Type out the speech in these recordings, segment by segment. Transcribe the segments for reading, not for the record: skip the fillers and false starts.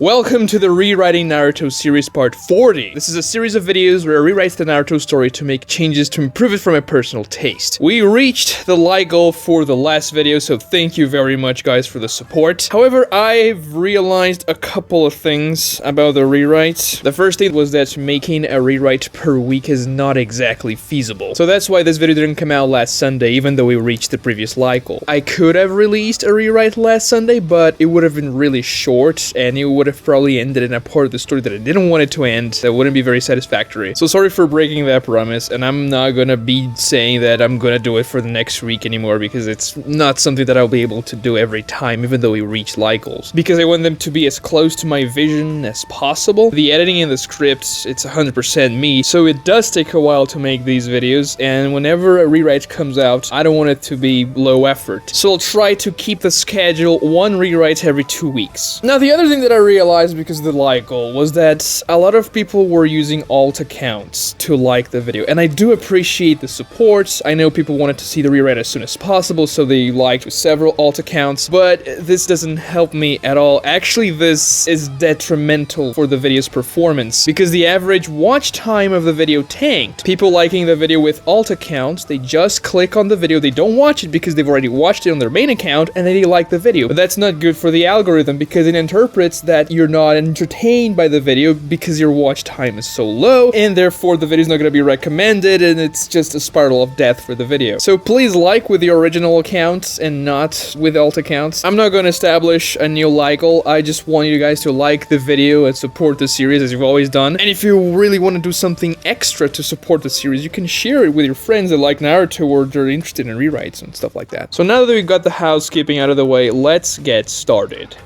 Welcome to the Rewriting Naruto series part 40. This is a series of videos where I rewrite the Naruto story to make changes to improve it for my personal taste. We reached the like goal for the last video, so thank you very much guys for the support. However, I've realized a couple of things about the rewrites. The first thing was that making a rewrite per week is not exactly feasible. So that's why this video didn't come out last Sunday, even though we reached the previous like goal. I could have released a rewrite last Sunday, but it would have been really short, and it would have probably ended in a part of the story that I didn't want it to end. That wouldn't be very satisfactory. So sorry for breaking that promise, and I'm not gonna be saying that I'm gonna do it for the next week anymore, because it's not something that I'll be able to do every time, even though we reach like goals. Because I want them to be as close to my vision as possible. The editing and the scripts, it's 100% me, so it does take a while to make these videos, and whenever a rewrite comes out, I don't want it to be low effort. So I'll try to keep the schedule one rewrite every 2 weeks. Now the other thing that I realized because of the like goal was that a lot of people were using alt accounts to like the video, and I do appreciate the support. I know people wanted to see the rewrite as soon as possible, so they liked several alt accounts, but this doesn't help me at all. Actually, this is detrimental for the video's performance, because the average watch time of the video tanked. People liking the video with alt accounts, they just click on the video, they don't watch it because they've already watched it on their main account, and then they like the video. But that's not good for the algorithm, because it interprets that you're not entertained by the video because your watch time is so low, and therefore the video is not going to be recommended, and it's just a spiral of death for the video. So please like with your original accounts and not with alt accounts. I'm not going to establish a new like goal. I just want you guys to like the video and support the series as you've always done. And if you really want to do something extra to support the series, you can share it with your friends that like Naruto or they're interested in rewrites and stuff like that. So now that we've got the housekeeping out of the way, let's get started.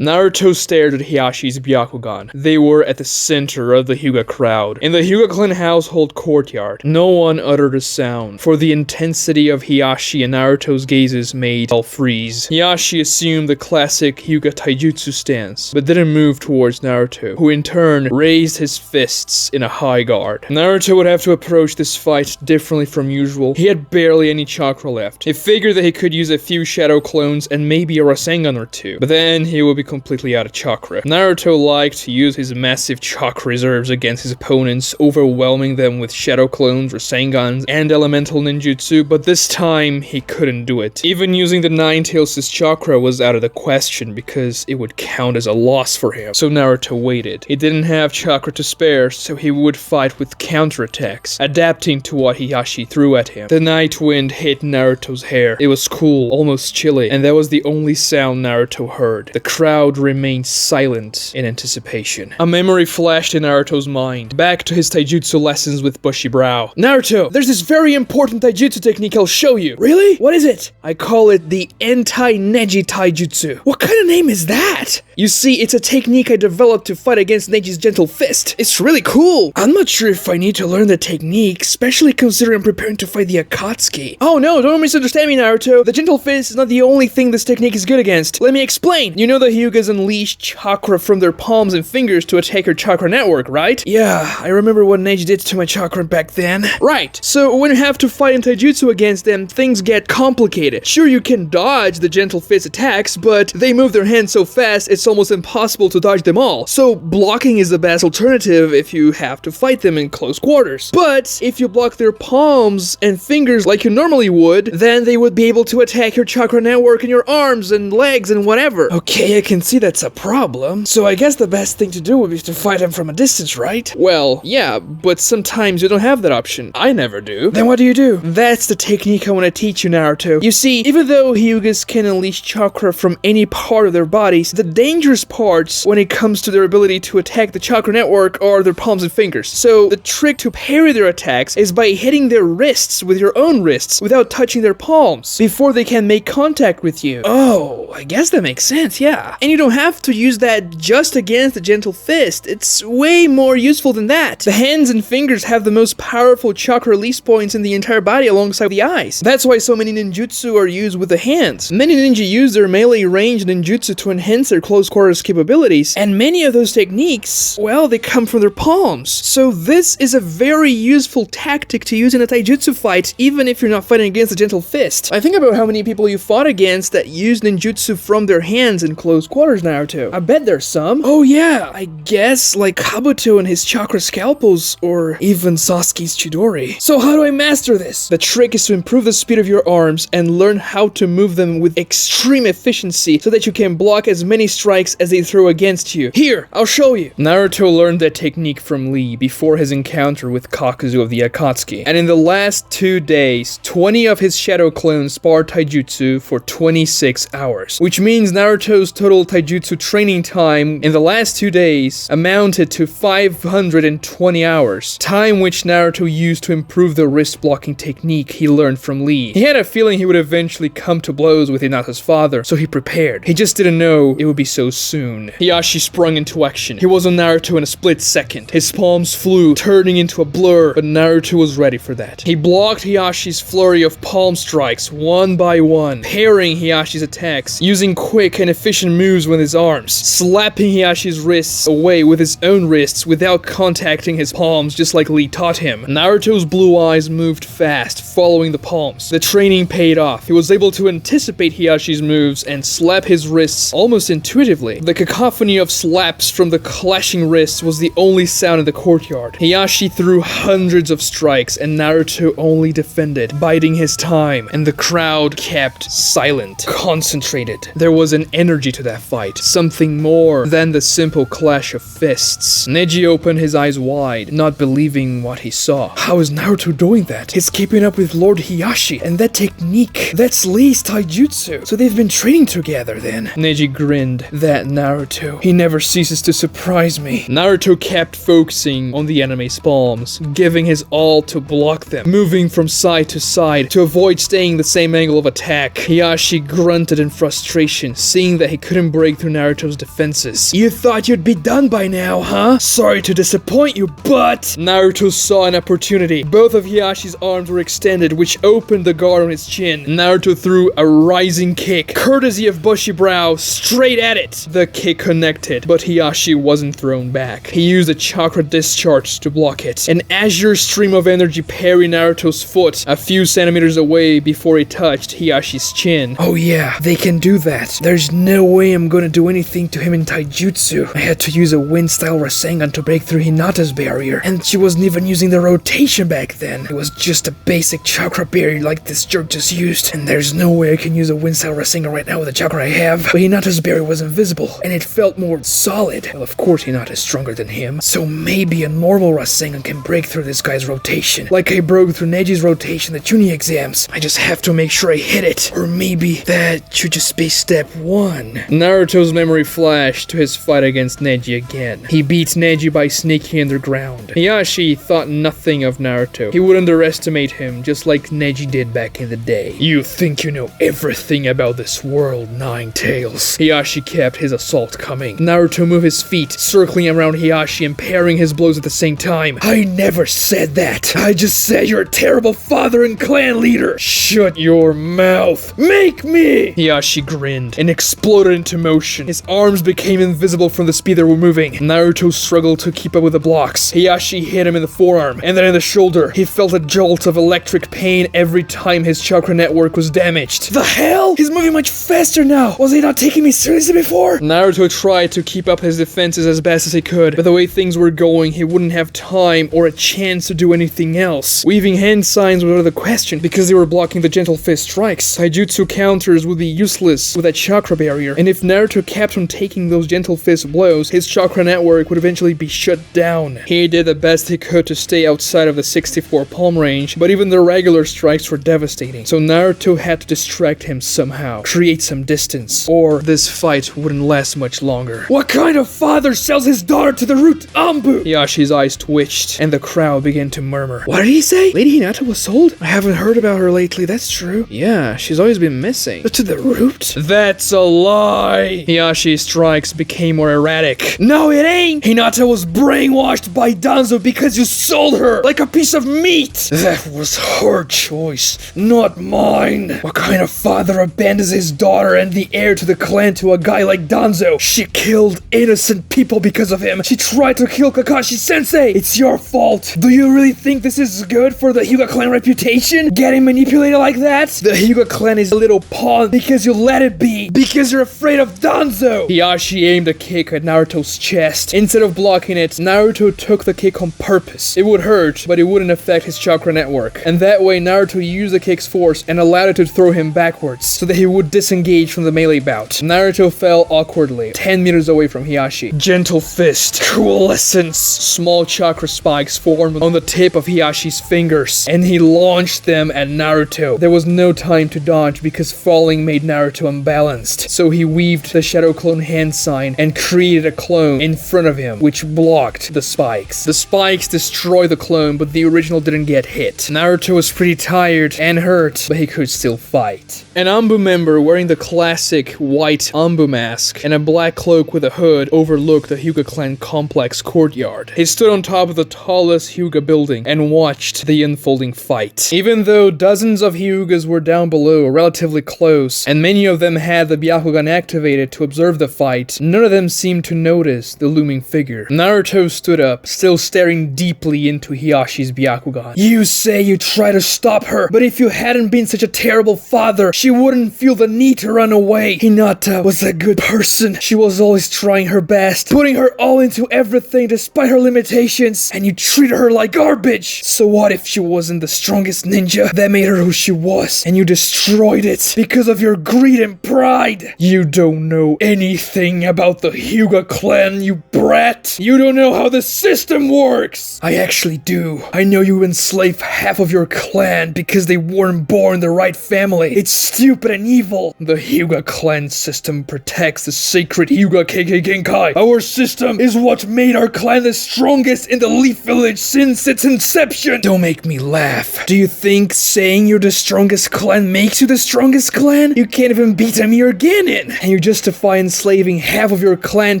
Naruto stared at Hiashi's Byakugan. They were at the center of the Hyuga crowd. In the Hyuga Clan household courtyard, no one uttered a sound, for the intensity of Hiashi and Naruto's gazes made all freeze. Hiashi assumed the classic Hyuga taijutsu stance, but didn't move towards Naruto, who in turn raised his fists in a high guard. Naruto would have to approach this fight differently from usual. He had barely any chakra left. He figured that he could use a few shadow clones and maybe a Rasengan or two, but then he would be completely out of chakra. Naruto liked to use his massive chakra reserves against his opponents, overwhelming them with shadow clones, Rasengans, and elemental ninjutsu, but this time he couldn't do it. Even using the Nine-Tails' chakra was out of the question because it would count as a loss for him. So Naruto waited. He didn't have chakra to spare, so he would fight with counterattacks, adapting to what Hiashi threw at him. The night wind hit Naruto's hair. It was cool, almost chilly, and that was the only sound Naruto heard. The crowd remained silent in anticipation. A memory flashed in Naruto's mind, back to his taijutsu lessons with bushy brow. Naruto, there's this very important taijutsu technique I'll show you. Really? What is it? I call it the anti-Neji taijutsu. What kind of name is that? You see, it's a technique I developed to fight against Neji's gentle fist. It's really cool. I'm not sure if I need to learn the technique, especially considering I'm preparing to fight the Akatsuki. Oh no, don't misunderstand me, Naruto. The gentle fist is not the only thing this technique is good against. Let me explain. You know the Hyugas unleash chakra from their palms and fingers to attack your chakra network, right? Yeah, I remember what Neji did to my chakra back then. Right, so when you have to fight in taijutsu against them, things get complicated. Sure, you can dodge the gentle fist attacks, but they move their hands so fast, it's almost impossible to dodge them all. So blocking is the best alternative if you have to fight them in close quarters. But if you block their palms and fingers like you normally would, then they would be able to attack your chakra network in your arms and legs and whatever. Okay, I can see that's a problem. So I guess the best thing to do would be to fight him from a distance, right? Well, yeah, but sometimes you don't have that option. I never do. Then what do you do? That's the technique I want to teach you, Naruto. You see, even though Hyugas can unleash chakra from any part of their bodies, the dangerous parts when it comes to their ability to attack the chakra network are their palms and fingers. So the trick to parry their attacks is by hitting their wrists with your own wrists without touching their palms before they can make contact with you. Oh, I guess that makes sense, yeah. And you don't have to use that just against the gentle fist. It's way more useful than that. The hands and fingers have the most powerful chakra release points in the entire body alongside the eyes. That's why so many ninjutsu are used with the hands. Many ninja use their melee range ninjutsu to enhance their close quarters capabilities, and many of those techniques, well, they come from their palms. So this is a very useful tactic to use in a taijutsu fight, even if you're not fighting against a gentle fist. I think about how many people you fought against that use ninjutsu from their hands in close quarters, Naruto? I bet there's some. Oh yeah, I guess like Kabuto and his chakra scalpels, or even Sasuke's Chidori. So how do I master this? The trick is to improve the speed of your arms and learn how to move them with extreme efficiency so that you can block as many strikes as they throw against you. Here, I'll show you. Naruto learned that technique from Lee before his encounter with Kakuzu of the Akatsuki. And in the last 2 days, 20 of his shadow clones sparred taijutsu for 26 hours. Which means Naruto's total taijutsu training time in the last 2 days amounted to 520 hours. Time which Naruto used to improve the wrist blocking technique he learned from Lee. He had a feeling he would eventually come to blows with Hinata's father, so he prepared. He just didn't know it would be so soon. Hiashi sprung into action. He was on Naruto in a split second. His palms flew, turning into a blur, but Naruto was ready for that. He blocked Hiyashi's flurry of palm strikes one by one, parrying Hiyashi's attacks, using quick and efficient moves with his arms, slapping Hiyashi's wrists away with his own wrists without contacting his palms just like Lee taught him. Naruto's blue eyes moved fast, following the palms. The training paid off. He was able to anticipate Hiyashi's moves and slap his wrists almost intuitively. The cacophony of slaps from the clashing wrists was the only sound in the courtyard. Hiashi threw hundreds of strikes and Naruto only defended, biding his time, and the crowd kept silent, concentrated. There was an energy to that fight, something more than the simple clash of fists. Neji opened his eyes wide, not believing what he saw. How is Naruto doing that? He's keeping up with Lord Hiashi, and that technique, that's Lee's taijutsu. So they've been training together then. Neji grinned. That Naruto. He never ceases to surprise me. Naruto kept focusing on the enemy's palms, giving his all to block them, moving from side to side to avoid staying the same angle of attack. Hiashi grunted in frustration, seeing that he couldn't break through Naruto's defenses. You thought you'd be done by now, huh? Sorry to disappoint you, but... Naruto saw an opportunity. Both of Hiyashi's arms were extended, which opened the guard on his chin. Naruto threw a rising kick, courtesy of Bushy Brow, straight at it. The kick connected, but Hiashi wasn't thrown back. He used a chakra discharge to block it. An azure stream of energy parried Naruto's foot a few centimeters away before it touched Hiyashi's chin. Oh yeah, they can do that. There's no way I'm gonna do anything to him in taijutsu. I had to use a wind-style Rasengan to break through Hinata's barrier, and she wasn't even using the rotation back then. It was just a basic chakra barrier like this jerk just used, and there's no way I can use a wind-style Rasengan right now with the chakra I have. But Hinata's barrier was invisible, and it felt more solid. Well, of course Hinata is stronger than him, so maybe a normal Rasengan can break through this guy's rotation, like I broke through Neji's rotation at Chunin exams. I just have to make sure I hit it, or maybe that should just be step 1. Naruto's memory flashed to his fight against Neji again. He beat Neji by sneaking underground. Hiashi thought nothing of Naruto. He would underestimate him, just like Neji did back in the day. You think you know everything about this world, Nine Tails. Hiashi kept his assault coming. Naruto moved his feet, circling around Hiashi and parrying his blows at the same time. I never said that. I just said you're a terrible father and clan leader. Shut your mouth. Make me! Hiashi grinned and exploded into motion. His arms became invisible from the speed they were moving. Naruto struggled to keep up with the blocks. Hiashi hit him in the forearm and then in the shoulder. He felt a jolt of electric pain every time his chakra network was damaged. The hell? He's moving much faster now. Was he not taking me seriously before? Naruto tried to keep up his defenses as best as he could, but the way things were going, he wouldn't have time or a chance to do anything else. Weaving hand signs was out of the question because they were blocking the gentle fist strikes. Taijutsu counters would be useless with a chakra barrier, and if Naruto kept on taking those gentle fist blows, his chakra network would eventually be shut down. He did the best he could to stay outside of the 64 palm range, but even the regular strikes were devastating, so Naruto had to distract him somehow, create some distance, or this fight wouldn't last much longer. What kind of father sells his daughter to the root Ambu? Hiyashi's eyes twitched, and the crowd began to murmur. What did he say? Lady Hinata was sold? I haven't heard about her lately, that's true. Yeah, she's always been missing. But to the root? That's a lie! Hiyashi's strikes became more erratic. No, it ain't! Hinata was brainwashed by Danzo because you sold her like a piece of meat! That was her choice, not mine. What kind of father abandons his daughter and the heir to the clan to a guy like Danzo? She killed innocent people because of him. She tried to kill Kakashi Sensei. It's your fault. Do you really think this is good for the Hyuga Clan reputation? Getting manipulated like that? The Hyuga Clan is a little pawn because you let it be. Because you're afraid have done so! Hiashi aimed a kick at Naruto's chest. Instead of blocking it, Naruto took the kick on purpose. It would hurt, but it wouldn't affect his chakra network. And that way, Naruto used the kick's force and allowed it to throw him backwards, so that he would disengage from the melee bout. Naruto fell awkwardly, 10 meters away from Hiashi. Gentle fist, coalescence. Small chakra spikes formed on the tip of Hiyashi's fingers, and he launched them at Naruto. There was no time to dodge because falling made Naruto unbalanced, so he weaved the Shadow Clone hand sign and created a clone in front of him, which blocked the spikes. The spikes destroyed the clone, but the original didn't get hit. Naruto was pretty tired and hurt, but he could still fight. An Anbu member wearing the classic white Anbu mask and a black cloak with a hood overlooked the Hyuga Clan complex courtyard. He stood on top of the tallest Hyuga building and watched the unfolding fight. Even though dozens of Hyugas were down below, relatively close, and many of them had the Byakugan activated to observe the fight, none of them seemed to notice the looming figure. Naruto stood up, still staring deeply into Hiyashi's Byakugan. You say you try to stop her, but if you hadn't been such a terrible father, she wouldn't feel the need to run away. Hinata was a good person. She was always trying her best, putting her all into everything despite her limitations, and you treated her like garbage. So what if she wasn't the strongest ninja? That made her who she was, and you destroyed it because of your greed and pride. You don't know anything about the Hyuga Clan, you brat. You don't know how the system works. I actually do. I know you enslave half of your clan because they weren't born the right family. It's stupid and evil. The Hyuga Clan system protects the sacred Hyuga KK Genkai. Our system is what made our clan the strongest in the Leaf Village since its inception. Don't make me laugh. Do you think saying you're the strongest clan makes you the strongest clan? You can't even beat a mere Genin, and you justify enslaving half of your clan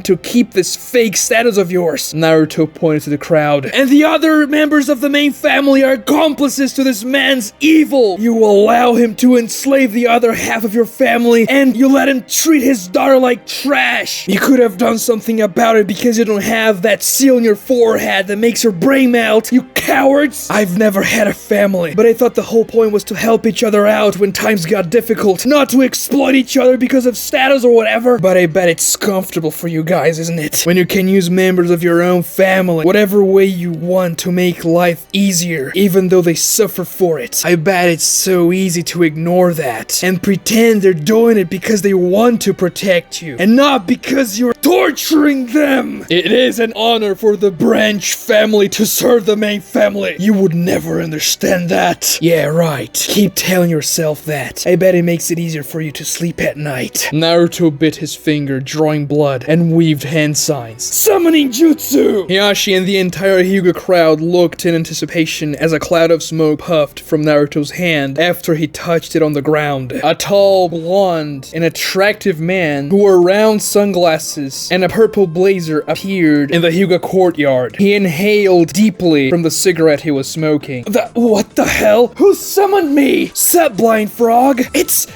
to keep this fake status of yours. Naruto pointed to the crowd. And the other members of the main family are accomplices to this man's evil. You allow him to enslave the other half of your family, and you let him treat his daughter like trash. You could have done something about it because you don't have that seal on your forehead that makes your brain melt, you cowards. I've never had a family, but I thought the whole point was to help each other out when times got difficult, not to exploit each other because of status or whatever. But I bet it's comfortable for you guys, isn't it? When you can use members of your own family whatever way you want to make life easier, even though they suffer for it. I bet it's so easy to ignore that and pretend they're doing it because they want to protect you and not because you're torturing them. It is an honor for the branch family to serve the main family. You would never understand that. Yeah, right. Keep telling yourself that. I bet it makes it easier for you to sleep at night. Naruto bit his finger, drawing blood, and weaved hand signs. Summoning jutsu! Hiashi and the entire Hyuga crowd looked in anticipation as a cloud of smoke puffed from Naruto's hand after he touched it on the ground. A tall, blonde, and attractive man who wore round sunglasses and a purple blazer appeared in the Hyuga courtyard. He inhaled deeply from the cigarette he was smoking. What the hell? Who summoned me? Sup, blind frog? It's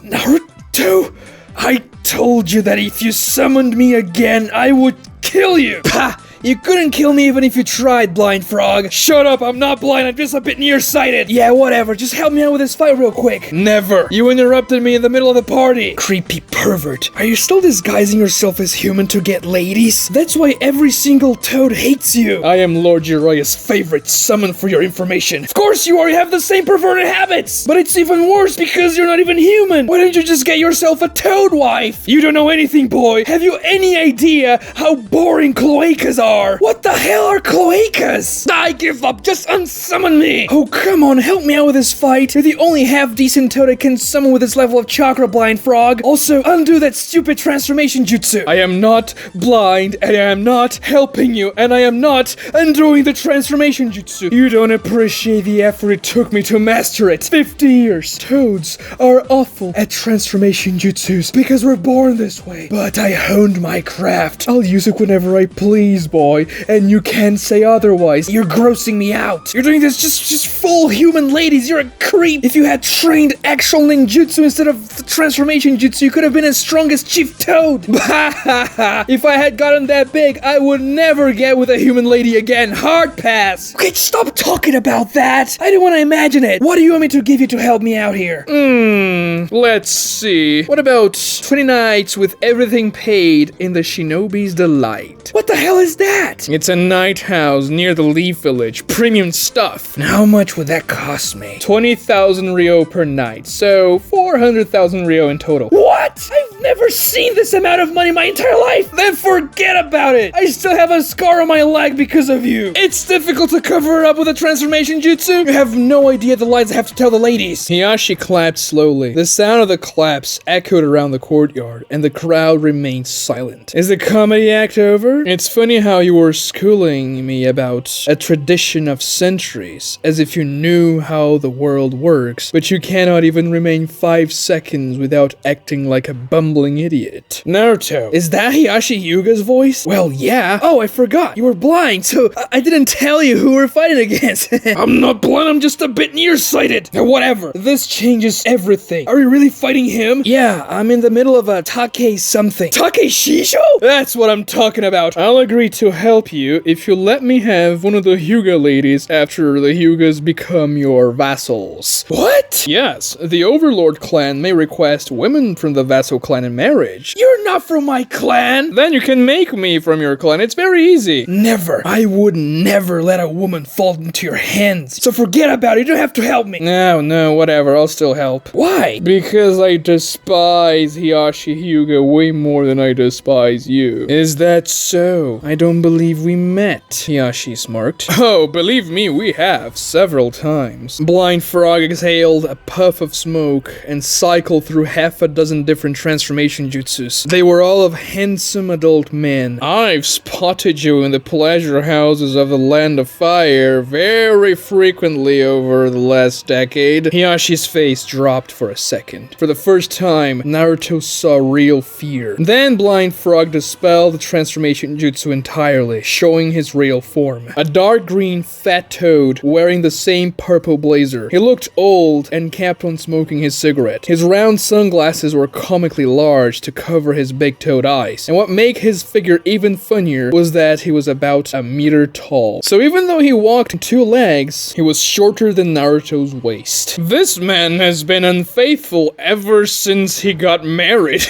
Naruto. I told you that if you summoned me again, I would kill you. Pah! You couldn't kill me even if you tried, blind frog. Shut up, I'm not blind, I'm just a bit nearsighted. Yeah, whatever, just help me out with this fight real quick. Never. You interrupted me in the middle of the party. Creepy pervert. Are you still disguising yourself as human to get ladies? That's why every single toad hates you. I am Lord Jiraiya's favorite summon for your information. Of course you are, you have the same perverted habits. But it's even worse because you're not even human. Why don't you just get yourself a toad wife? You don't know anything, boy. Have you any idea how boring cloacas are? What the hell are cloacas? I give up, just unsummon me! Oh, come on, help me out with this fight. You're the only half-decent toad I can summon with this level of chakra, blind frog. Also, undo that stupid transformation jutsu. I am not blind, and I am not helping you, and I am not undoing the transformation jutsu. You don't appreciate the effort it took me to master it. 50 years. Toads are awful at transformation jutsus because we're born this way. But I honed my craft. I'll use it whenever I please, boy. boy, and you can't say otherwise. You're grossing me out. You're doing this just full human ladies. You're a creep. If you had trained actual ninjutsu instead of the transformation jutsu, you could have been as strong as Chief Toad. If I had gotten that big, I would never get with a human lady again. Hard pass. Okay, stop talking about that. I don't want to imagine it. What do you want me to give you to help me out here? Let's see. What about 20 nights with everything paid in the Shinobi's Delight? What the hell is that? It's a night house near the Leaf Village. Premium stuff. And how much would that cost me? 20,000 Ryo per night. So 400,000 Ryo in total. What? I've never seen this amount of money my entire life. Then forget about it. I still have a scar on my leg because of you. It's difficult to cover it up with a transformation jutsu. You have no idea the lies I have to tell the ladies. Hiashi clapped slowly. The sound of the claps echoed around the courtyard, and the crowd remained silent. Is the comedy act over? It's funny how you were schooling me about a tradition of centuries, as if you knew how the world works, but you cannot even remain 5 seconds without acting like a bumbling idiot. Naruto, is that Hiashi Hyuga's voice? Well, yeah. Oh, I forgot. You were blind, so I didn't tell you who we're fighting against. I'm not blind, I'm just a bit nearsighted. Now, whatever. This changes everything. Are you really fighting him? Yeah, I'm in the middle of a Take something. Take Shisho? That's what I'm talking about. I'll agree to help you if you let me have one of the Hyuga ladies after the Hyugas become your vassals. What? Yes, the Overlord clan may request women from the vassal clan in marriage. You're not from my clan. Then you can make me from your clan. It's very easy. Never. I would never let a woman fall into your hands. So forget about it. You don't have to help me. No, whatever. I'll still help. Why? Because I despise Hiashi Hyuga way more than I despise you. Is that so? I don't believe we met. Hiashi smirked. Oh, believe me, we have. Several times. Blind Frog exhaled a puff of smoke and cycled through half a dozen different transformation jutsus. They were all of handsome adult men. I've spotted you in the pleasure houses of the Land of Fire very frequently over the last decade. Hiyashi's face dropped for a second. For the first time, Naruto saw real fear. Then Blind Frog dispelled the transformation jutsu entirely, showing his real form. A dark green fat toad wearing the same purple blazer. He looked old and kept on smoking his cigarette. His round sunglasses were comically large to cover his big toad eyes. And what made his figure even funnier was that he was about a meter tall. So even though he walked on 2 legs, he was shorter than Naruto's waist. This man has been unfaithful ever since he got married.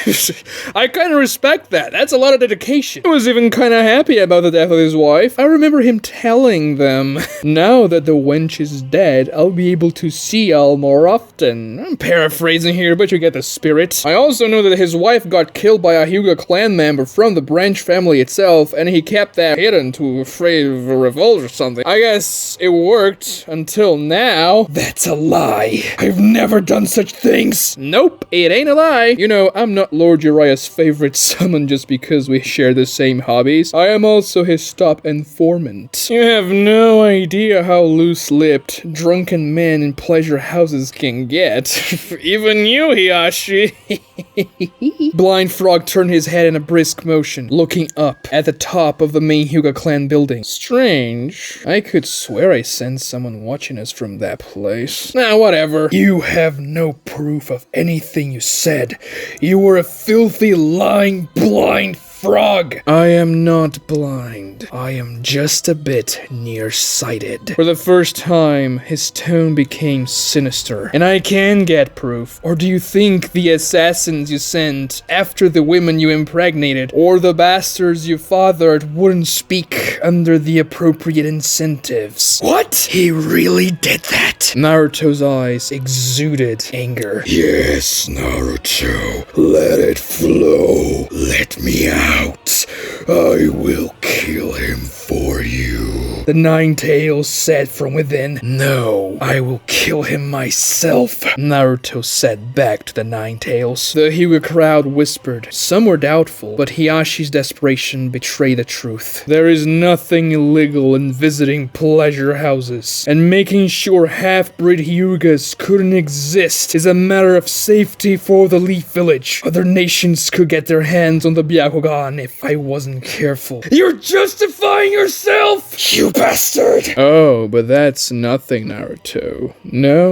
I kinda respect that. That's a lot of dedication. He was even kinda happy about the death of his wife. I remember him telling them, now that the wench is dead, I'll be able to see Al more often. I'm paraphrasing here, but you get the spirit. I also know that his wife got killed by a Hyuga clan member from the branch family itself, and he kept that hidden to afraid of a revolt or something. I guess it worked until now. That's a lie. I've never done such things. Nope, it ain't a lie. You know, I'm not Lord Uriah's favorite summon just because we share the same hobbies. I am also his top informant. You have no idea how loose-lipped drunken men in pleasure houses can get. Even you, Hiashi. Blind Frog turned his head in a brisk motion, looking up at the top of the main Hyuga clan building. Strange. I could swear I sensed someone watching us from that place. Nah, whatever. You have no proof of anything you said. You were a filthy, lying, blind frog. I am not blind. I am just a bit nearsighted. For the first time, his tone became sinister. And I can get proof. Or do you think the assassins you sent after the women you impregnated, or the bastards you fathered, wouldn't speak under the appropriate incentives? What? He really did that? Naruto's eyes exuded anger. Yes, Naruto. Let it flow. Let me out. I will kill him for you. The Nine Tails said from within. No, I will kill him myself, Naruto said back to the Nine Tails. The Hyuga crowd whispered. Some were doubtful, but Hiyashi's desperation betrayed the truth. There is nothing illegal in visiting pleasure houses, and making sure half-breed Hyugas couldn't exist is a matter of safety for the Leaf Village. Other nations could get their hands on the Byakugan if I wasn't careful. You're justifying yourself, you bastard! Oh, but that's nothing, Naruto. No.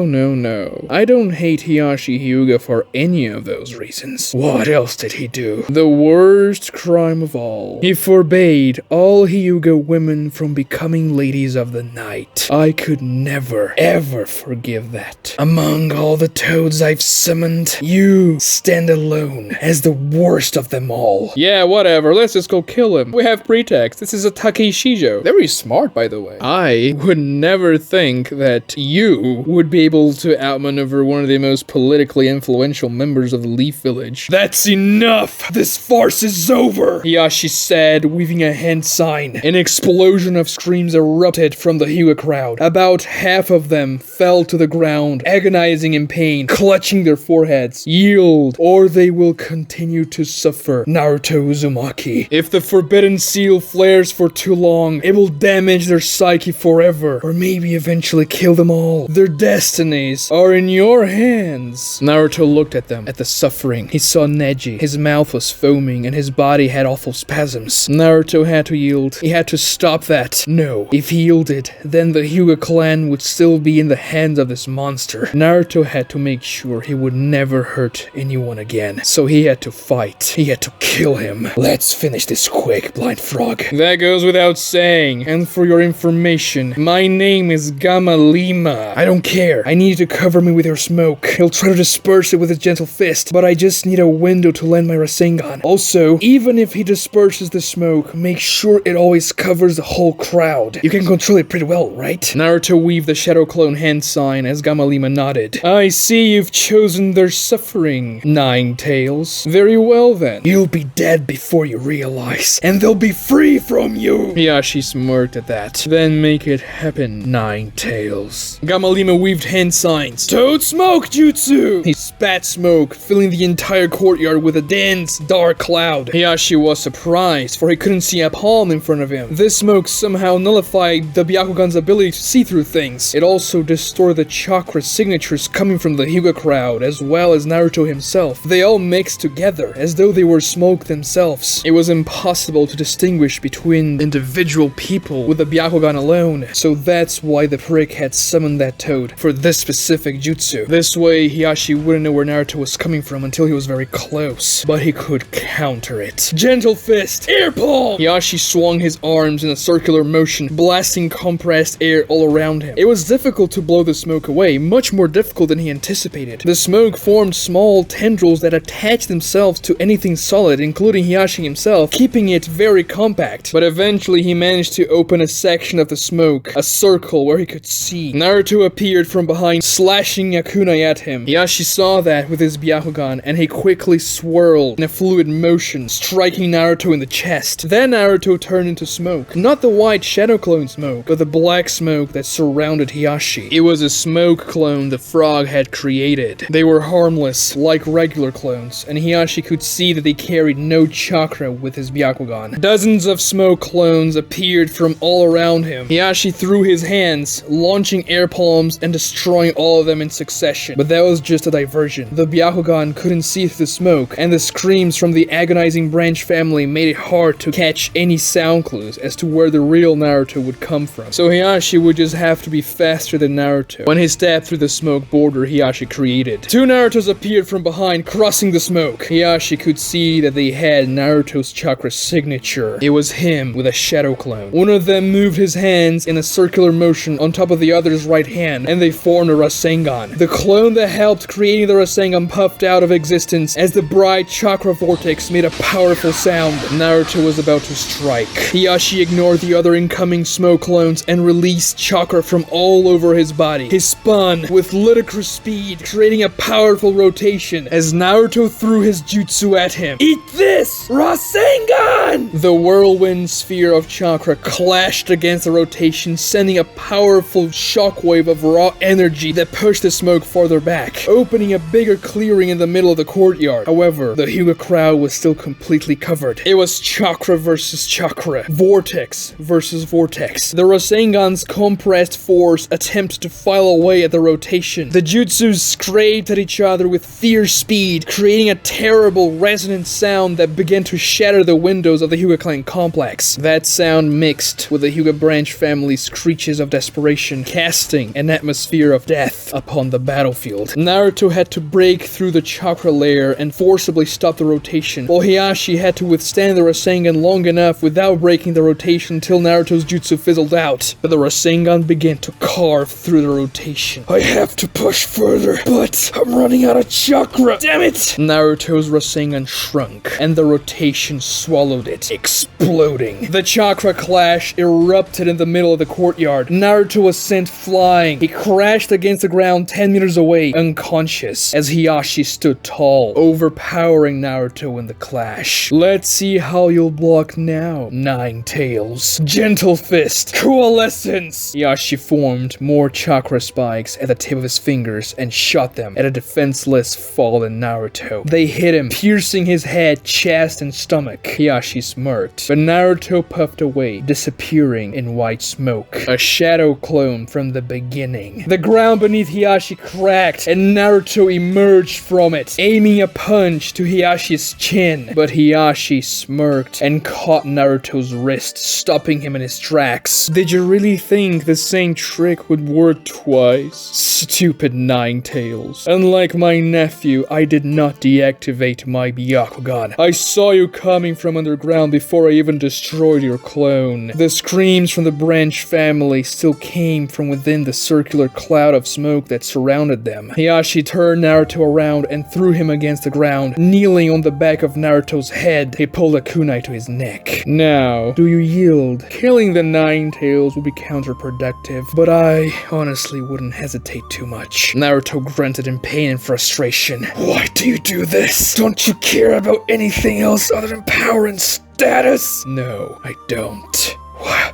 I don't hate Hiashi Hyuga for any of those reasons. What else did he do? The worst crime of all. He forbade all Hyuga women from becoming ladies of the night. I could never, ever forgive that. Among all the toads I've summoned, you stand alone as the worst of them all. Yeah, whatever. Let's just go kill him. We have pretext. This is a Takeshijo. Very smart, by the way. I would never think that you would be able to outmaneuver one of the most politically influential members of the Leaf Village. That's enough! This farce is over! Hiashi said, waving a hand sign. An explosion of screams erupted from the Hyuga crowd. About half of them fell to the ground, agonizing in pain, clutching their foreheads. Yield, or they will continue to suffer. Naruto Uzumaki. If the forbidden seal flares for too long, it will damage their psyche forever, or maybe eventually kill them all. Their destinies are in your hands. Naruto looked at them, at the suffering. He saw Neji. His mouth was foaming and his body had awful spasms. Naruto had to yield. He had to stop that. No, if he yielded, then the Hyuga clan would still be in the hands of this monster. Naruto had to make sure he would never hurt anyone again. So he had to fight. He had to kill him. Let's finish this quick, Blind Frog. That goes without saying. And for your information, my name is Gamma Lima. I don't care. I need you to cover me with your smoke. He'll try to disperse it with his gentle fist, but I just need a window to land my Rasengan. Also, even if he disperses the smoke, make sure it always covers the whole crowd. You can control it pretty well, right? Naruto weaved the Shadow Clone hand sign as Gamma Lima nodded. I see you've chosen their suffering, Nine Tails. Very well then. You'll be dead before you realize, and they'll be free from you. Hiashi smirked at that. Then make it happen, Nine Tails. Gamma Lima weaved hand signs. Toad Smoke Jutsu! He spat smoke, filling the entire courtyard with a dense, dark cloud. Hiashi was surprised, for he couldn't see a palm in front of him. This smoke somehow nullified the Byakugan's ability to see through things. It also distorted the chakra signatures coming from the Hyuga crowd, as well as Naruto himself. They all mixed together, as though they were smoke themselves. It was impossible to distinguish between individual people with the Byakugan alone, so that's why the prick had summoned that toad, for this specific jutsu. This way, Hiashi wouldn't know where Naruto was coming from until he was very close, but he could counter it. Gentle Fist! Air Palm! Hiashi swung his arms in a circular motion, blasting compressed air all around him. It was difficult to blow the smoke away, much more difficult than he anticipated. The smoke formed small tendrils that attached themselves to anything solid, including Hiashi himself, keeping it very compact. But eventually he managed to open a section of the smoke, a circle where he could see. Naruto appeared from behind, slashing a kunai at him. Hiashi saw that with his Byakugan, and he quickly swirled in a fluid motion, striking Naruto in the chest. Then Naruto turned into smoke. Not the white Shadow Clone smoke, but the black smoke that surrounded Hiashi. It was a smoke clone the frog had created. They were harmless, like regular clones, and Hiashi could see that they carried no chakra with his Byakugan. Dozens of smoke clones appeared from all around him. Hiashi threw his hands, launching air palms and destroying all of them in succession. But that was just a diversion. The Byakugan couldn't see through the smoke, and the screams from the agonizing branch family made it hard to catch any sound clues as to where the real Naruto would come from. So Hiashi would just have to be faster than Naruto when he stabbed through the smoke border Hiashi created. Two Narutos appeared from behind, crossing the smoke. Hiashi could see that they had Naruto's chakra signature. It was him with a Shadow Clone. One of them moved his hands in a circular motion on top of the other's right hand, and they formed a Rasengan. The clone that helped creating the Rasengan puffed out of existence as the bright chakra vortex made a powerful sound. Naruto was about to strike. Hiashi ignored the other incoming smoke clones and released chakra from all over his body. He spun with ludicrous speed, creating a powerful rotation as Naruto threw his jutsu at him. Eat this! Rasengan! The whirlwind sphere of chakra clashed crashed against the rotation, sending a powerful shockwave of raw energy that pushed the smoke farther back, opening a bigger clearing in the middle of the courtyard. However, the Hyuga crowd was still completely covered. It was chakra versus chakra, vortex versus vortex. The Rasengan's compressed force attempted to file away at the rotation. The jutsus scraped at each other with fierce speed, creating a terrible resonant sound that began to shatter the windows of the Hyuga Clan complex. That sound mixed with the Hyuga branch family's screeches of desperation, casting an atmosphere of death upon the battlefield. Naruto had to break through the chakra layer and forcibly stop the rotation, while Hiashi had to withstand the Rasengan long enough without breaking the rotation until Naruto's jutsu fizzled out. But the Rasengan began to carve through the rotation. I have to push further, but I'm running out of chakra. Damn it! Naruto's Rasengan shrunk, and the rotation swallowed it, exploding. The chakra clash erupted in the middle of the courtyard. Naruto was sent flying. He crashed against the ground 10 meters away, unconscious, as Hiashi stood tall, overpowering Naruto in the clash. Let's see how you'll block now, Nine Tails. Gentle Fist. Coalescence! Hiashi formed more chakra spikes at the tip of his fingers and shot them at a defenseless fallen Naruto. They hit him, piercing his head, chest, and stomach. Hiashi smirked, but Naruto puffed away, disappearing in white smoke. A shadow clone from the beginning. The ground beneath Hiashi cracked, and Naruto emerged from it, aiming a punch to Hiyashi's chin. But Hiashi smirked and caught Naruto's wrist, stopping him in his tracks. Did you really think the same trick would work twice? Stupid Nine Tails. Unlike my nephew, I did not deactivate my Byakugan. I saw you coming from underground before I even destroyed your clone. The screams from the branch family still came from within the circular cloud of smoke that surrounded them. Hiashi turned Naruto around and threw him against the ground. Kneeling on the back of Naruto's head, he pulled a kunai to his neck. Now, do you yield? Killing the Nine Tails would be counterproductive, but I honestly wouldn't hesitate too much. Naruto grunted in pain and frustration. Why do you do this? Don't you care about anything else other than power and status? No, I don't.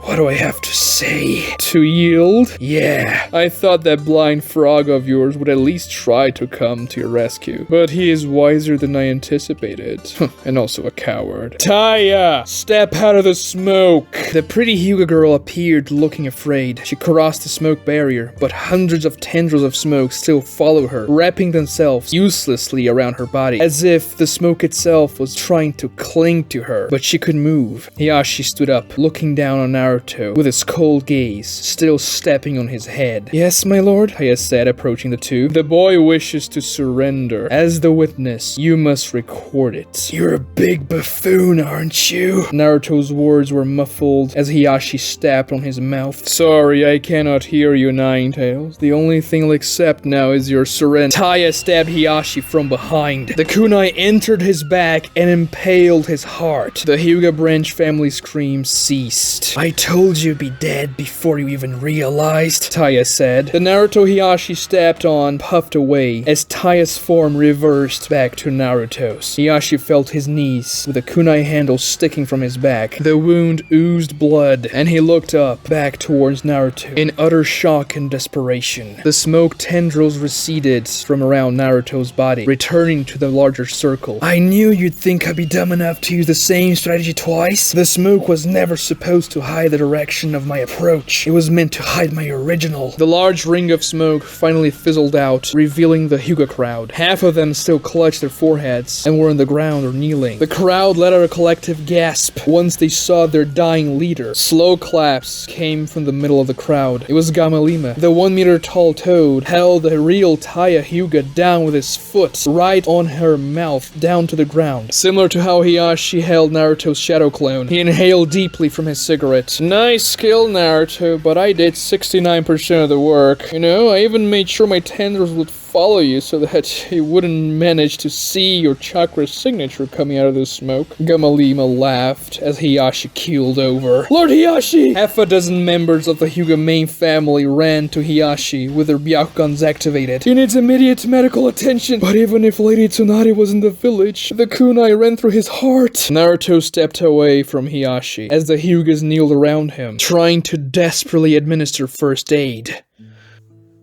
What do I have to say? To yield? Yeah. I thought that blind frog of yours would at least try to come to your rescue. But he is wiser than I anticipated. And also a coward. Taya! Step out of the smoke! The pretty Hyuga girl appeared looking afraid. She crossed the smoke barrier, but hundreds of tendrils of smoke still followed her, wrapping themselves uselessly around her body, as if the smoke itself was trying to cling to her. But she could move. Hiashi stood up, looking down on Naruto with his cold gaze, still stepping on his head. Yes, my lord, Haya said, approaching the two. The boy wishes to surrender. As the witness, you must record it. You're a big buffoon, aren't you? Naruto's words were muffled as Hiashi stabbed on his mouth. Sorry, I cannot hear you, Nine Tails. The only thing I'll accept now is your surrender. Taya stabbed Hiashi from behind. The kunai entered his back and impaled his heart. The Hyuga branch family screams ceased. I told you to be dead before you even realized, Taya said. The Naruto Hiashi stepped on puffed away as Taya's form reversed back to Naruto's. Hiashi felt his knees with a kunai handle sticking from his back. The wound oozed blood, and he looked up, back towards Naruto, in utter shock and desperation. The smoke tendrils receded from around Naruto's body, returning to the larger circle. I knew you'd think I'd be dumb enough to use the same strategy twice. The smoke was never supposed to hide the direction of my approach. It was meant to hide my original. The large ring of smoke finally fizzled out, revealing the Hyuga crowd. Half of them still clutched their foreheads and were on the ground or kneeling. The crowd let out a collective gasp once they saw their dying leader. Slow claps came from the middle of the crowd. It was Gamalima. The 1-meter-tall toad held the real Taya Hyuga down with his foot right on her mouth down to the ground. Similar to how Hiashi held Naruto's shadow clone. He inhaled deeply from his cigarette. Nice skill, Naruto, but I did 69% of the work. You know, I even made sure my tendrils would follow you so that he wouldn't manage to see your chakra signature coming out of the smoke. Gamalima laughed as Hiashi keeled over. Lord Hiashi! Half a dozen members of the Hyuga main family ran to Hiashi with their Byakugans activated. He needs immediate medical attention. But even if Lady Tsunade was in the village, the kunai ran through his heart. Naruto stepped away from Hiashi as the Hyugas kneeled around him, trying to desperately administer first aid.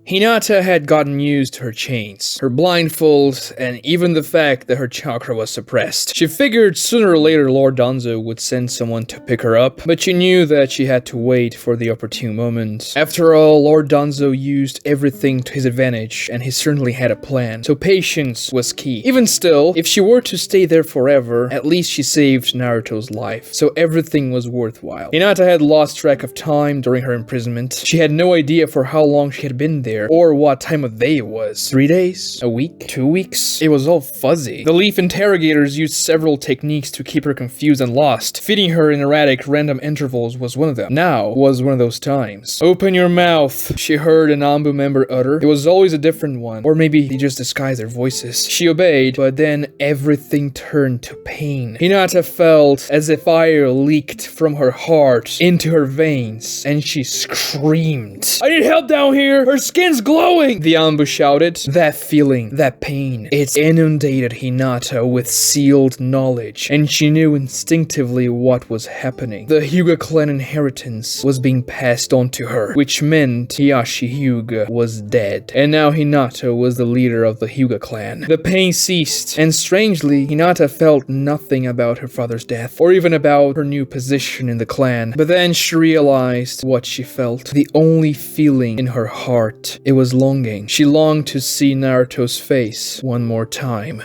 Hinata had gotten used to her chains, her blindfold, and even the fact that her chakra was suppressed. She figured sooner or later Lord Danzo would send someone to pick her up, but she knew that she had to wait for the opportune moment. After all, Lord Danzo used everything to his advantage, and he certainly had a plan, so patience was key. Even still, if she were to stay there forever, at least she saved Naruto's life, so everything was worthwhile. Hinata had lost track of time during her imprisonment. She had no idea for how long she had been there, or what time of day it was. 3 days? A week? 2 weeks? It was all fuzzy. The Leaf interrogators used several techniques to keep her confused and lost. Feeding her in erratic, random intervals was one of them. Now was one of those times. Open your mouth, she heard an Anbu member utter. It was always a different one, or maybe they just disguised their voices. She obeyed, but then everything turned to pain. Hinata felt as if fire leaked from her heart into her veins, and she screamed. I need help down here! Her skin's glowing! The Anbu shouted. That feeling, that pain, it inundated Hinata with sealed knowledge, and she knew instinctively what was happening. The Hyuga Clan inheritance was being passed on to her, which meant Hiashi Hyuga was dead, and now Hinata was the leader of the Hyuga Clan. The pain ceased, and strangely, Hinata felt nothing about her father's death, or even about her new position in the clan. But then she realized what she felt. The only feeling in her heart. It was longing. She longed to see Naruto's face one more time.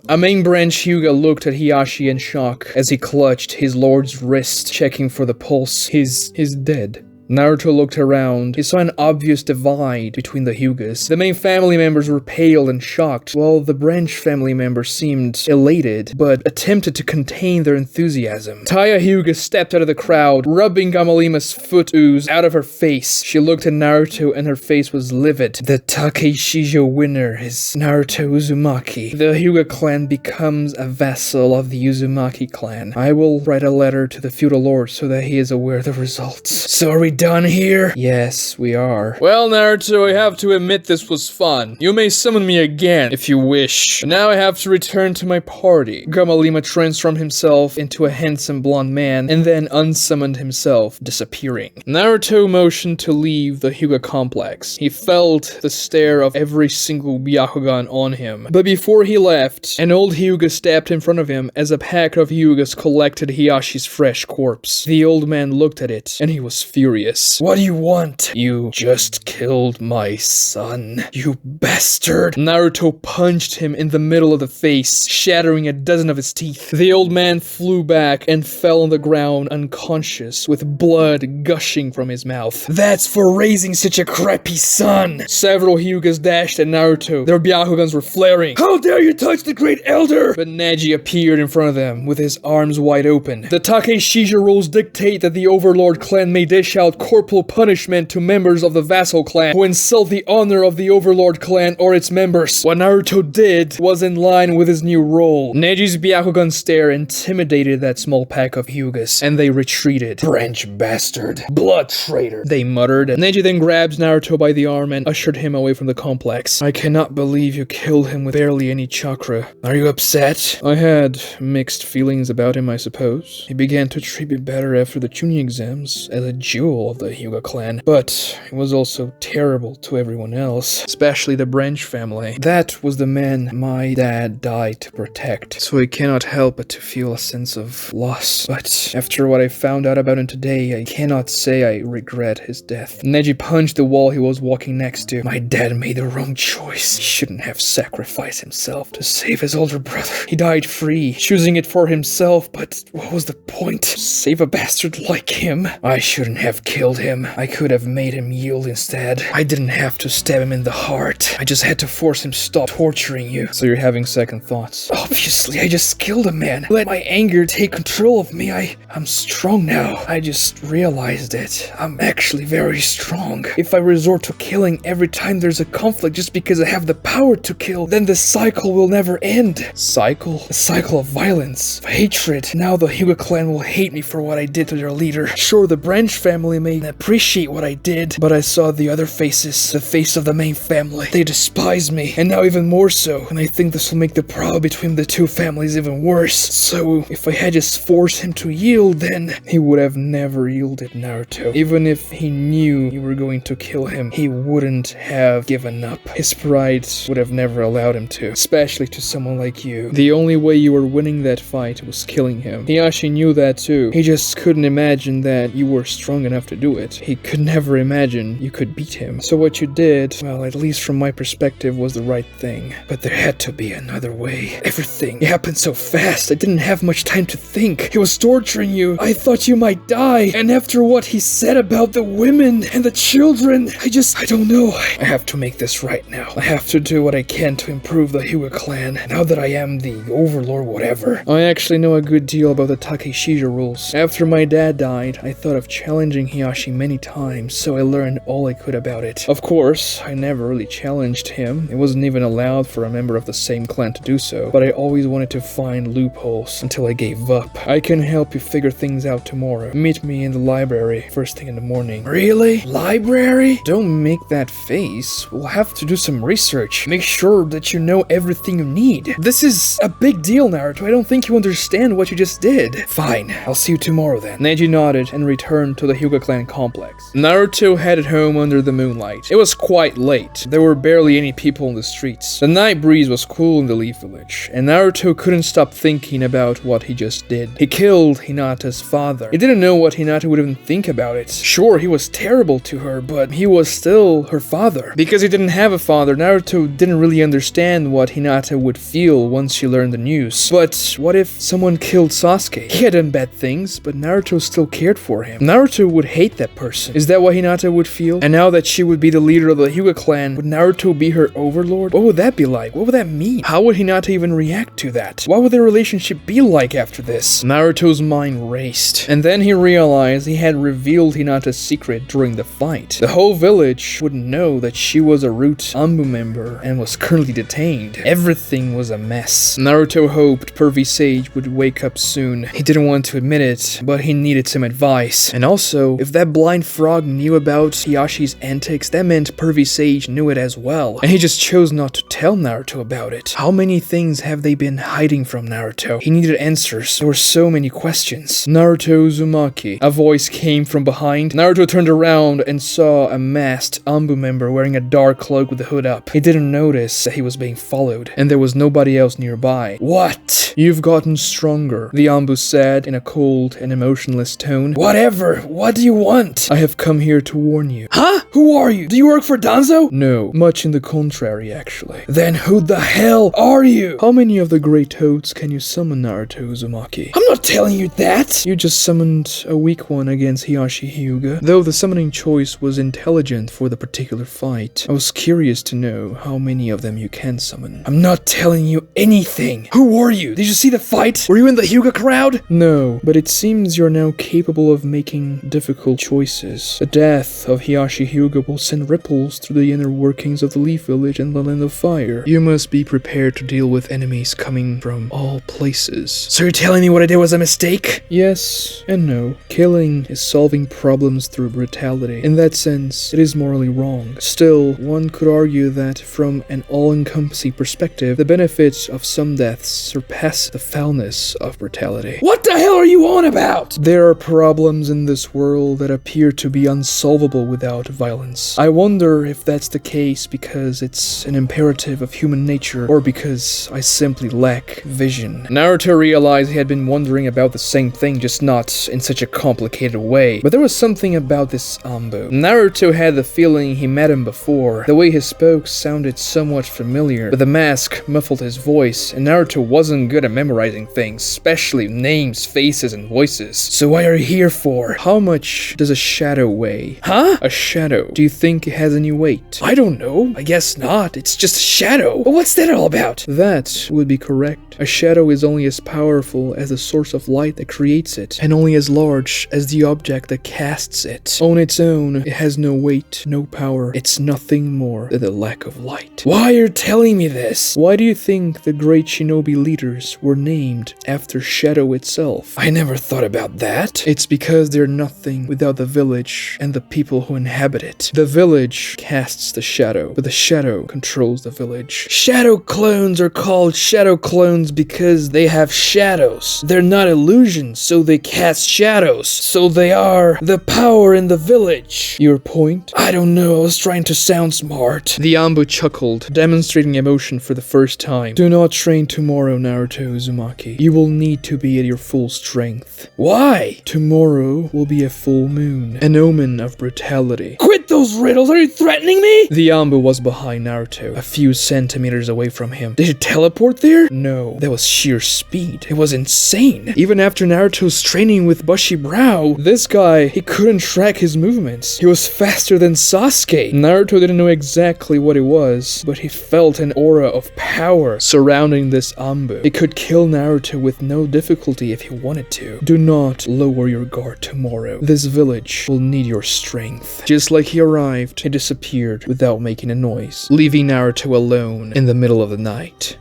A main branch Hyuga looked at Hiashi in shock as he clutched his lord's wrist, checking for the pulse. He's dead. Naruto looked around. He saw an obvious divide between the Hyugas. The main family members were pale and shocked, while the branch family members seemed elated, but attempted to contain their enthusiasm. Taya Hyuga stepped out of the crowd, rubbing Gamalima's foot ooze out of her face. She looked at Naruto and her face was livid. The Takeshijo winner is Naruto Uzumaki. The Hyuga clan becomes a vassal of the Uzumaki clan. I will write a letter to the feudal lord so that he is aware of the results. So are we done here? Yes, we are. Well, Naruto, I have to admit this was fun. You may summon me again if you wish. But now I have to return to my party. Gamalima transformed himself into a handsome blonde man and then unsummoned himself, disappearing. Naruto motioned to leave the Hyuga complex. He felt the stare of every single Byakugan on him. But before he left, an old Hyuga stepped in front of him as a pack of Hyugas collected Hiyashi's fresh corpse. The old man looked at it, and he was furious. What do you want? You just killed my son, you bastard. Naruto punched him in the middle of the face, shattering a dozen of his teeth. The old man flew back and fell on the ground unconscious, with blood gushing from his mouth. That's for raising such a crappy son. Several Hyugas dashed at Naruto. Their Byakugans were flaring. How dare you touch the great elder? But Neji appeared in front of them, with his arms wide open. The Takeshijo rules dictate that the Overlord clan may dish out corporal punishment to members of the vassal clan who insult the honor of the Overlord clan or its members. What Naruto did was in line with his new role. Neji's Byakugan stare intimidated that small pack of Hyugas, and they retreated. Branch bastard. Blood traitor, they muttered. Neji then grabbed Naruto by the arm and ushered him away from the complex. I cannot believe you killed him with barely any chakra. Are you upset? I had mixed feelings about him, I suppose. He began to treat me better after the Chunin exams as a jewel of the Hyuga clan, but it was also terrible to everyone else, especially the branch family. That was the man my dad died to protect, so I cannot help but to feel a sense of loss. But after what I found out about him today, I cannot say I regret his death. Neji punched the wall he was walking next to. My dad made the wrong choice. He shouldn't have sacrificed himself to save his older brother. He died free, choosing it for himself, but what was the point? Save a bastard like him? I shouldn't have killed him. I could have made him yield instead. I didn't have to stab him in the heart. I just had to force him to stop torturing you. So you're having second thoughts? Obviously, I just killed a man. Let my anger take control of me. I'm strong now. I just realized it. I'm actually very strong. If I resort to killing every time there's a conflict just because I have the power to kill, then the cycle will never end. Cycle? A cycle of violence, of hatred. Now the Hyuga clan will hate me for what I did to their leader. Sure, the branch family may appreciate what I did, but I saw the other faces, the face of the main family. They despise me, and now even more so. And I think this will make the problem between the two families even worse. So, if I had just forced him to yield, then he would have never yielded, Naruto. Even if he knew you were going to kill him, he wouldn't have given up. His pride would have never allowed him to, especially to someone like you. The only way you were winning that fight was killing him. Hiashi knew that too. He just couldn't imagine that you were strong enough to do it. He could never imagine you could beat him. So what you did, well, at least from my perspective, was the right thing. But there had to be another way. Everything happened so fast, I didn't have much time to think. He was torturing you. I thought you might die. And after what he said about the women and the children, I don't know. I have to make this right now. I have to do what I can to improve the Hyuga clan, now that I am the overlord whatever. I actually know a good deal about the Takeshija rules. After my dad died, I thought of challenging Hiashi many times, so I learned all I could about it. Of course, I never really challenged him. It wasn't even allowed for a member of the same clan to do so, but I always wanted to find loopholes until I gave up. I can help you figure things out tomorrow. Meet me in the library first thing in the morning. Really? Library? Don't make that face. We'll have to do some research. Make sure that you know everything you need. This is a big deal, Naruto. I don't think you understand what you just did. Fine. I'll see you tomorrow then. Neji nodded and returned to the Hyuga clan complex. Naruto headed home under the moonlight. It was quite late. There were barely any people in the streets. The night breeze was cool in the Leaf Village, and Naruto couldn't stop thinking about what he just did. He killed Hinata's father. He didn't know what Hinata would even think about it. Sure, he was terrible to her, but he was still her father. Because he didn't have a father, Naruto didn't really understand what Hinata would feel once she learned the news. But what if someone killed Sasuke? He had done bad things, but Naruto still cared for him. Naruto would hate that person. Is that what Hinata would feel? And now that she would be the leader of the Hyuga clan, would Naruto be her overlord? What would that be like? What would that mean? How would Hinata even react to that? What would their relationship be like after this? Naruto's mind raced. And then he realized he had revealed Hinata's secret during the fight. The whole village would know that she was a Root Anbu member and was currently detained. Everything was a mess. Naruto hoped Pervy Sage would wake up soon. He didn't want to admit it, but he needed some advice. And also, if that blind frog knew about Hiyashi's antics, that meant Pervy Sage knew it as well. And he just chose not to tell Naruto about it. How many things have they been hiding from Naruto? He needed answers. There were so many questions. Naruto Uzumaki. A voice came from behind. Naruto turned around and saw a masked Anbu member wearing a dark cloak with the hood up. He didn't notice that he was being followed, and there was nobody else nearby. What? You've gotten stronger, the Anbu said in a cold and emotionless tone. Whatever. What do you want? I have come here to warn you. Huh? Who are you? Do you work for Danzo? No, much in the contrary, actually. Then who the hell are you? How many of the great toads can you summon, Naruto Uzumaki? I'm not telling you that! You just summoned a weak one against Hiashi Hyuga. Though the summoning choice was intelligent for the particular fight, I was curious to know how many of them you can summon. I'm not telling you anything! Who were you? Did you see the fight? Were you in the Hyuga crowd? No, but it seems you're now capable of making difficult choices. The death of Hiashi Hyuga will send ripples through the inner workings of the Leaf Village and the Land of Fire. You must be prepared to deal with enemies coming from all places. So you're telling me what I did was a mistake? Yes and no. Killing is solving problems through brutality. In that sense, it is morally wrong. Still, one could argue that from an all-encompassing perspective, the benefits of some deaths surpass the foulness of brutality. What the hell are you on about? There are problems in this world that appear to be unsolvable without violence. I wonder if that's the case because it's an imperative of human nature or because I simply lack vision. Naruto realized he had been wondering about the same thing, just not in such a complicated way. But there was something about this Anbu. Naruto had the feeling he met him before. The way he spoke sounded somewhat familiar, but the mask muffled his voice, and Naruto wasn't good at memorizing things, especially names, faces, and voices. So what are you here for? How much much does a shadow weigh? Huh? A shadow. Do you think it has any weight? I don't know. I guess not. It's just a shadow. But what's that all about? That would be correct. A shadow is only as powerful as the source of light that creates it, and only as large as the object that casts it. On its own, it has no weight, no power. It's nothing more than the lack of light. Why are you telling me this? Why do you think the great shinobi leaders were named after shadow itself? I never thought about that. It's because they're nothing without the village and the people who inhabit it. The village casts the shadow, but the shadow controls the village. Shadow clones are called shadow clones because they have shadows. They're not illusions, so they cast shadows. So they are the power in the village. Your point? I don't know, I was trying to sound smart. The Ambu chuckled, demonstrating emotion for the first time. Do not train tomorrow, Naruto Uzumaki. You will need to be at your full strength. Why? Tomorrow will be a full moon, an omen of brutality. Quit those riddles, are you threatening me? The Ambu was behind Naruto, a few centimeters away from him. Did it teleport there? No, that was sheer speed. It was insane. Even after Naruto's training with Bushy Brow, this guy, he couldn't track his movements. He was faster than Sasuke. Naruto didn't know exactly what it was, but he felt an aura of power surrounding this Ambu. It could kill Naruto with no difficulty if he wanted to. Do not lower your guard tomorrow. This village will need your strength. Just like he arrived, he disappeared without making a noise, leaving Naruto alone in the middle of the night.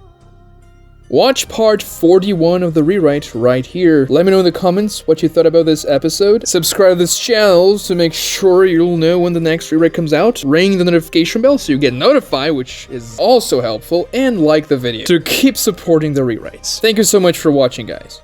Watch part 41 of the rewrite right here. Let me know in the comments what you thought about this episode. Subscribe to this channel to make sure you'll know when the next rewrite comes out. Ring the notification bell so you get notified, which is also helpful. And like the video to keep supporting the rewrites. Thank you so much for watching, guys.